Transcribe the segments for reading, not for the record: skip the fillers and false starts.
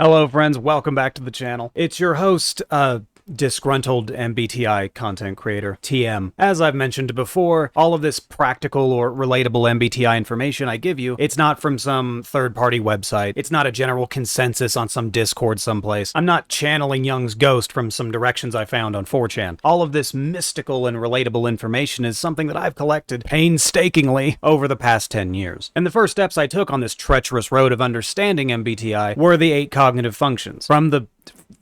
Hello friends, welcome back to the channel. It's your host, disgruntled MBTI content creator, TM. As I've mentioned before, all of this practical or relatable MBTI information I give you, it's not from some third-party website. It's not a general consensus on some Discord someplace. I'm not channeling Jung's ghost from some directions I found on 4chan. All of this mystical and relatable information is something that I've collected painstakingly over the past 10 years. And the first steps I took on this treacherous road of understanding MBTI were the 8 cognitive functions from the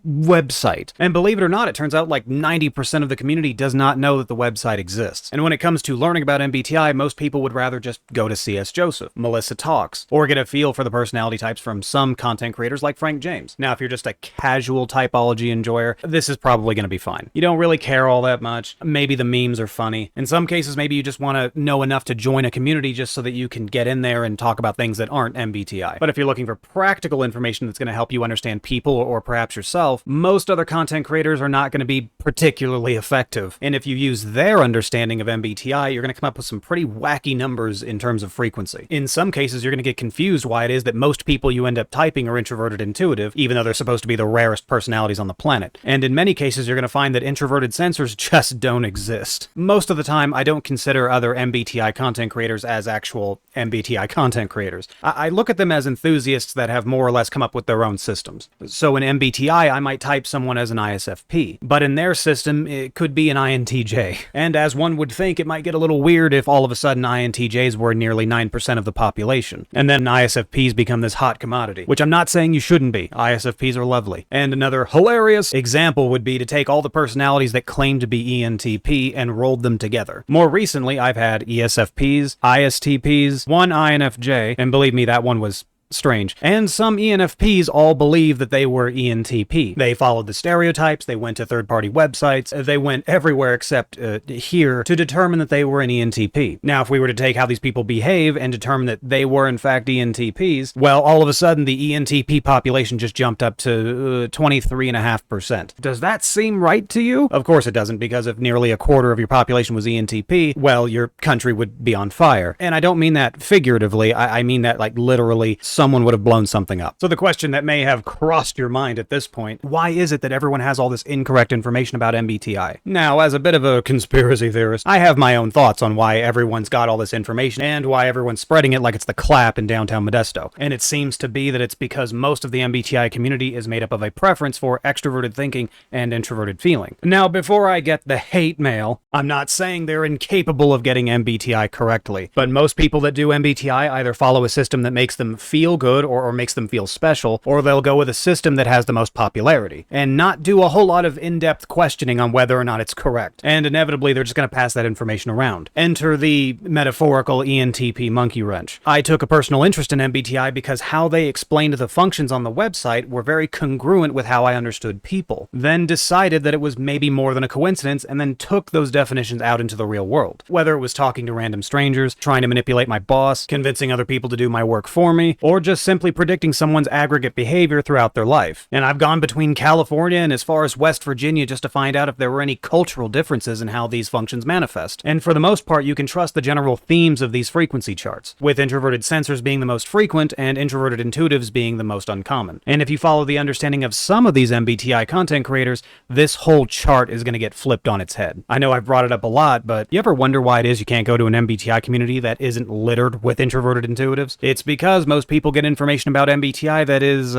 website. And believe it or not, it turns out like 90% of the community does not know that the website exists. And when it comes to learning about MBTI, most people would rather just go to C.S. Joseph, Melissa Talks, or get a feel for the personality types from some content creators like Frank James. Now, if you're just a casual typology enjoyer, this is probably going to be fine. You don't really care all that much. Maybe the memes are funny. In some cases, maybe you just want to know enough to join a community just so that you can get in there and talk about things that aren't MBTI. But if you're looking for practical information that's going to help you understand people or perhaps yourself, most other content creators are not going to be particularly effective. And if you use their understanding of MBTI, you're going to come up with some pretty wacky numbers in terms of frequency. In some cases, you're going to get confused why it is that most people you end up typing are introverted intuitive, even though they're supposed to be the rarest personalities on the planet. And in many cases, you're going to find that introverted sensors just don't exist. Most of the time, I don't consider other MBTI content creators as actual MBTI content creators. I look at them as enthusiasts that have more or less come up with their own systems. So in MBTI, I might type someone as an ISFP, but in their system, it could be an INTJ. And as one would think, it might get a little weird if all of a sudden INTJs were nearly 9% of the population. And then ISFPs become this hot commodity, which I'm not saying you shouldn't be. ISFPs are lovely. And another hilarious example would be to take all the personalities that claim to be ENTP and rolled them together. More recently, I've had ESFPs, ISTPs, one INFJ, and believe me, that one was strange. And some ENFPs all believe that they were ENTP. They followed the stereotypes, they went to third-party websites, they went everywhere except here to determine that they were an ENTP. Now, if we were to take how these people behave and determine that they were in fact ENTPs, well, all of a sudden the ENTP population just jumped up to 23.5%. Does that seem right to you? Of course it doesn't, because if nearly a quarter of your population was ENTP, well, your country would be on fire. And I don't mean that figuratively, I mean that like literally someone would have blown something up. So the question that may have crossed your mind at this point, why is it that everyone has all this incorrect information about MBTI? Now, as a bit of a conspiracy theorist, I have my own thoughts on why everyone's got all this information and why everyone's spreading it like it's the clap in downtown Modesto. And it seems to be that it's because most of the MBTI community is made up of a preference for extroverted thinking and introverted feeling. Now, before I get the hate mail, I'm not saying they're incapable of getting MBTI correctly, but most people that do MBTI either follow a system that makes them feel good or makes them feel special, or they'll go with a system that has the most popularity and not do a whole lot of in-depth questioning on whether or not it's correct. And inevitably, they're just going to pass that information around. Enter the metaphorical ENTP monkey wrench. I took a personal interest in MBTI because how they explained the functions on the website were very congruent with how I understood people. Then decided that it was maybe more than a coincidence and then took those definitions out into the real world. Whether it was talking to random strangers, trying to manipulate my boss, convincing other people to do my work for me, or just simply predicting someone's aggregate behavior throughout their life. And I've gone between California and as far as West Virginia just to find out if there were any cultural differences in how these functions manifest. And for the most part, you can trust the general themes of these frequency charts, with introverted sensors being the most frequent and introverted intuitives being the most uncommon. And if you follow the understanding of some of these MBTI content creators, this whole chart is going to get flipped on its head. I know I've brought it up a lot, but you ever wonder why it is you can't go to an MBTI community that isn't littered with introverted intuitives? It's because most people get information about MBTI that is,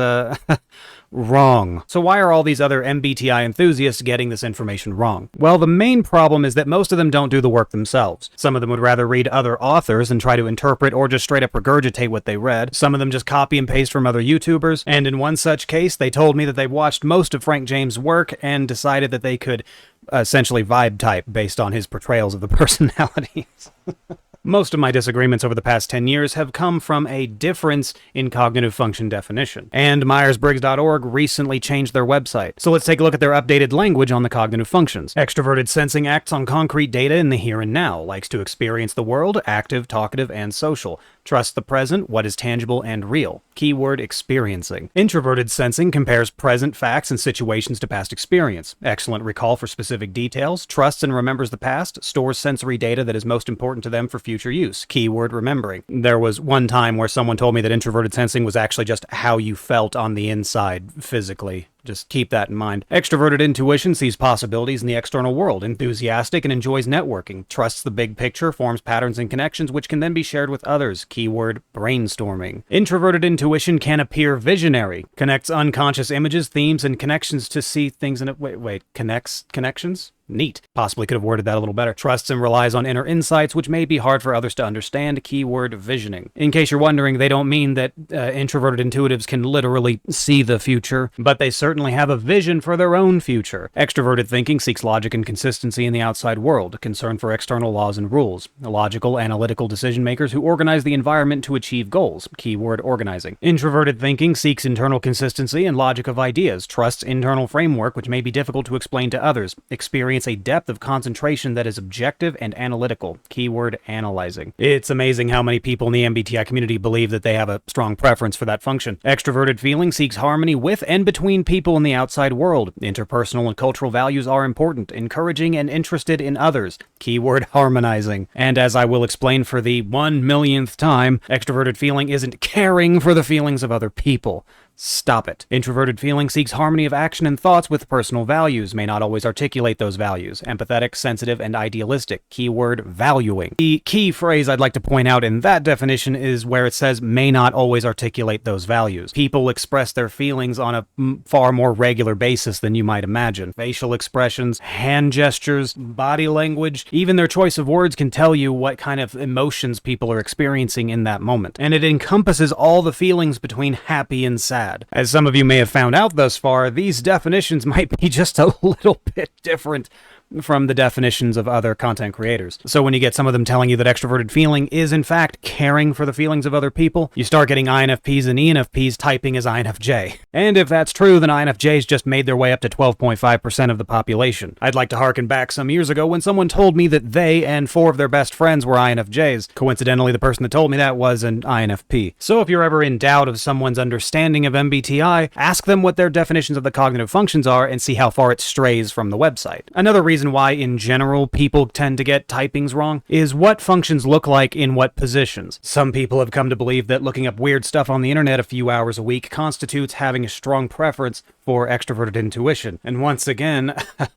wrong. So why are all these other MBTI enthusiasts getting this information wrong? Well, the main problem is that most of them don't do the work themselves. Some of them would rather read other authors and try to interpret or just straight up regurgitate what they read. Some of them just copy and paste from other YouTubers, and in one such case, they told me that they've watched most of Frank James' work and decided that they could essentially vibe type based on his portrayals of the personalities. Most of my disagreements over the past 10 years have come from a difference in cognitive function definition. And Myers-Briggs.org recently changed their website. So let's take a look at their updated language on the cognitive functions. Extroverted sensing acts on concrete data in the here and now, likes to experience the world, active, talkative, and social. Trust the present, what is tangible and real. Keyword experiencing. Introverted sensing compares present facts and situations to past experience. Excellent recall for specific details. Trusts and remembers the past. Stores sensory data that is most important to them for future use. Keyword remembering. There was one time where someone told me that introverted sensing was actually just how you felt on the inside physically. Just keep that in mind. Extroverted intuition sees possibilities in the external world, enthusiastic and enjoys networking, trusts the big picture, forms patterns and connections which can then be shared with others. Keyword brainstorming. Introverted intuition can appear visionary, connects unconscious images, themes, and connections to see things in a... Connections? Neat. Possibly could have worded that a little better. Trusts and relies on inner insights, which may be hard for others to understand. Keyword visioning. In case you're wondering, they don't mean that introverted intuitives can literally see the future, but they certainly have a vision for their own future. Extroverted thinking seeks logic and consistency in the outside world, concern for external laws and rules. Logical, analytical decision makers who organize the environment to achieve goals. Keyword organizing. Introverted thinking seeks internal consistency and logic of ideas, trusts internal framework, which may be difficult to explain to others. Experience a depth of concentration that is objective and analytical. Keyword analyzing. It's amazing how many people in the MBTI community believe that they have a strong preference for that function. Extroverted feeling seeks harmony with and between people in the outside world. Interpersonal and cultural values are important, encouraging and interested in others. Keyword harmonizing. And as I will explain for the 1,000,000th time, extroverted feeling isn't caring for the feelings of other people. Stop it. Introverted feeling seeks harmony of action and thoughts with personal values, may not always articulate those values. Empathetic, sensitive, and idealistic. Keyword valuing. The key phrase I'd like to point out in that definition is where it says may not always articulate those values. People express their feelings on a far more regular basis than you might imagine. Facial expressions, hand gestures, body language, even their choice of words can tell you what kind of emotions people are experiencing in that moment. And it encompasses all the feelings between happy and sad. As some of you may have found out thus far, these definitions might be just a little bit different from the definitions of other content creators. So when you get some of them telling you that extroverted feeling is in fact caring for the feelings of other people, you start getting INFPs and ENFPs typing as INFJ. And if that's true, then INFJs just made their way up to 12.5% of the population. I'd like to harken back some years ago when someone told me that they and 4 of their best friends were INFJs. Coincidentally, the person that told me that was an INFP. So if you're ever in doubt of someone's understanding of MBTI, ask them what their definitions of the cognitive functions are and see how far it strays from the website. Another reason why in general people tend to get typings wrong is what functions look like in what positions. Some people have come to believe that looking up weird stuff on the internet a few hours a week constitutes having a strong preference for extroverted intuition. And once again,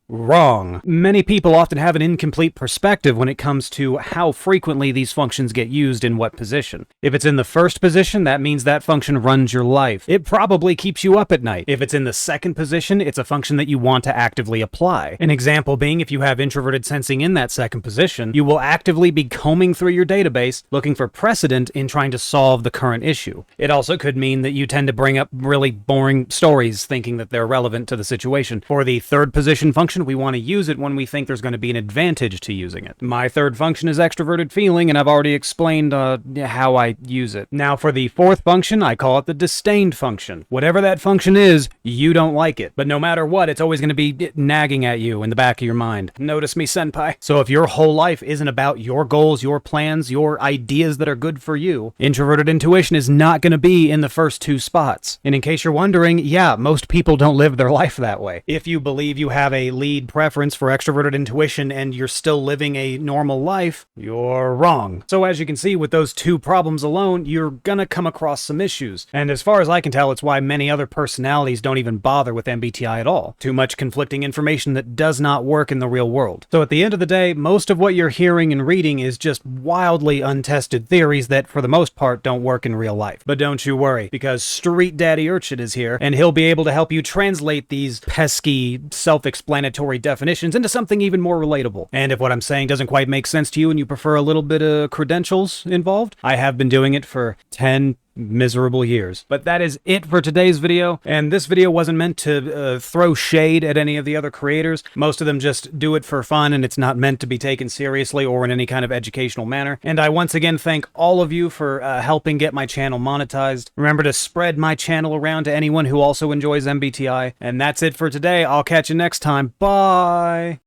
wrong. Many people often have an incomplete perspective when it comes to how frequently these functions get used in what position. If it's in the first position, that means that function runs your life. It probably keeps you up at night. If it's in the second position, it's a function that you want to actively apply. An example being, if you have introverted sensing in that second position, you will actively be combing through your database looking for precedent in trying to solve the current issue. It also could mean that you tend to bring up really boring stories thinking that they're relevant to the situation. For the third position function, we want to use it when we think there's going to be an advantage to using it. My third function is extroverted feeling, and I've already explained how I use it. Now for the fourth function, I call it the disdained function. Whatever that function is, you don't like it. But no matter what, it's always going to be nagging at you in the back of your mind. Notice me, senpai. So if your whole life isn't about your goals, your plans, your ideas that are good for you, introverted intuition is not going to be in the first 2 spots. And in case you're wondering, yeah, most people don't live their life that way. If you believe you have a lead preference for extroverted intuition and you're still living a normal life, you're wrong. So as you can see, with those 2 problems alone, you're gonna come across some issues. And as far as I can tell, it's why many other personalities don't even bother with MBTI at all. Too much conflicting information that does not work in the real world. So at the end of the day, most of what you're hearing and reading is just wildly untested theories that for the most part don't work in real life. But don't you worry, because Street Daddy Urchin is here, and he'll be able to help you translate these pesky, self-explanatory definitions into something even more relatable. And if what I'm saying doesn't quite make sense to you and you prefer a little bit of credentials involved, I have been doing it for 10 miserable years. But that is it for today's video, and this video wasn't meant to throw shade at any of the other creators. Most of them just do it for fun, and it's not meant to be taken seriously or in any kind of educational manner. And I once again thank all of you for helping get my channel monetized. Remember to spread my channel around to anyone who also enjoys MBTI. And that's it for today. I'll catch you next time. Bye!